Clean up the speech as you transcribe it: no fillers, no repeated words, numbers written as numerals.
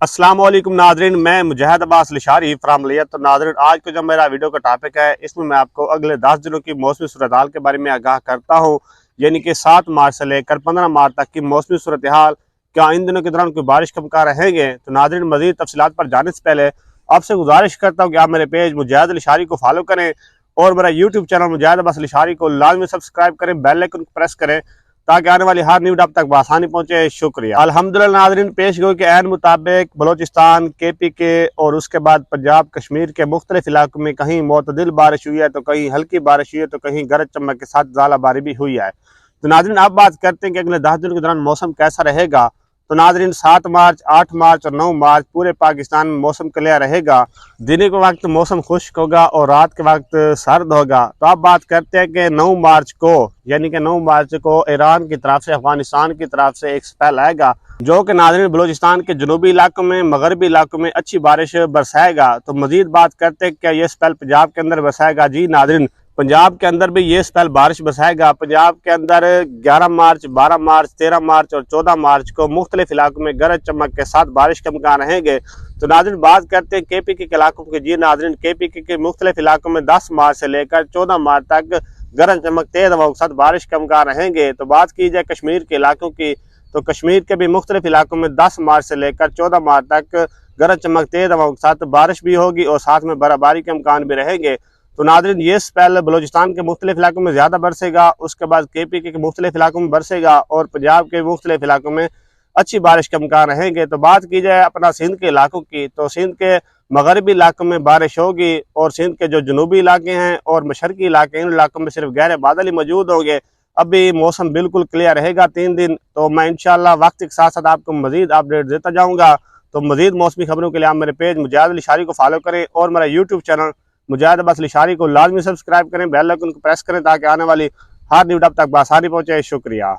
अस्सलाम वालेकुम नाजरीन, मैं मुजाहिद अब्बास लिशारी फ्राम लियत। तो नाजरीन, आज को जो मेरा वीडियो का टॉपिक है, इसमें मैं आपको अगले 10 दिनों की मौसमी सूरत हाल के बारे में आगाह करता हूँ। यानी कि 7 मार्च से लेकर 15 मार्च तक की मौसमी सूरत हाल, क्या इन दिनों के दौरान कोई बारिश का इम्कान रहेंगे। तो नाजरीन, मज़ीद तफसीलात पर जाने से पहले आपसे गुजारिश करता हूँ कि आप मेरे पेज मुजाहिद लिशारी को फॉलो करें और मेरा यूट्यूब चैनल मुजाहिद अब्बास लिशारी को लाजमी सब्सक्राइब करें, बेल आइकन को प्रेस करें ताकि आने वाली हर न्यू आप तक बआसानी पहुंचे। शुक्रिया। अल्हम्दुलिल्लाह नाज़रीन, पेश गोई के ऐन मुताबिक बलोचिस्तान, KP के और उसके बाद पंजाब कश्मीर के मुख्तलिफ इलाकों में कहीं मोतदिल बारिश हुई है, तो कहीं हल्की बारिश हुई है, तो कहीं गरज चमक के साथ ज़ालाबारी भी हुई है। तो नाज़रीन, आप बात करते हैं कि अगले 10 दिनों के दौरान मौसम कैसा रहेगा। तो नाज़रीन, 7 मार्च, 8 मार्च और 9 मार्च पूरे पाकिस्तान में मौसम क्लियर रहेगा। दिन के वक्त मौसम खुश्क होगा और रात के वक्त सर्द होगा। तो आप बात करते हैं कि 9 मार्च को, यानी कि 9 मार्च को ईरान की तरफ से अफगानिस्तान की तरफ से एक स्पेल आएगा, जो कि नाज़रीन बलूचिस्तान के जनूबी इलाकों में, मगरबी इलाकों में अच्छी बारिश बरसाएगा। तो मजीद बात करते हैं क्या ये स्पेल पंजाब के अंदर बरसाएगा। जी नाज़रीन, पंजाब के अंदर भी ये स्पेल बारिश बरसाएगा। पंजाब के अंदर 11 मार्च, 12 मार्च, 13 मार्च और 14 मार्च को मुख्तलिफ इलाकों में गरज चमक के साथ बारिश के इम्कान रहेंगे। तो नाज़रीन, बात करते हैं KP के इलाकों के। जी नाज़रीन, KP के मुख्तलिफ इलाकों में 10 मार्च से लेकर 14 मार्च तक गरज चमक तेज हवाओं के साथ बारिश के इम्कान रहेंगे। तो बात की जाए कश्मीर के इलाकों की, तो कश्मीर के भी मुख्तलिफ इलाकों में 10 मार्च से लेकर 14 मार्च तक गरज चमक तेज हवाओं के साथ बारिश भी होगी और साथ में बर्फबारी के इम्कान भी रहेंगे। तो नाज़रीन, ये स्पेल बलूचिस्तान के मुख्तलिफ इलाकों में ज़्यादा बरसेगा, उसके बाद KP के मुख्तलिफ इलाकों में बरसेगा और पंजाब के मुख्तलिफ इलाकों में अच्छी बारिश के इम्कान रहेंगे। तो बात की जाए अपना सिंध के इलाकों की, तो सिंध के मगरबी इलाकों में बारिश होगी और सिंध के जो जनूबी इलाके हैं और मशरकी इलाके, इन इलाकों में सिर्फ गहरे बादल ही मौजूद होंगे। अभी मौसम बिल्कुल क्लियर रहेगा 3 दिन। तो मैं इंशाल्लाह वक्त के साथ साथ आपको मजीद अपडेट देता जाऊँगा। तो मजीद मौसमी खबरों के लिए आप मेरे पेज मुजाहिद लिशारी को फॉलो करें और मेरा यूट्यूब चैनल मुजाहिद अब्बास लिशारी को लाजमी सब्सक्राइब करें, बेल आइकन को प्रेस करें ताकि आने वाली हर न्यू आप तक बआसानी पहुंचे। शुक्रिया।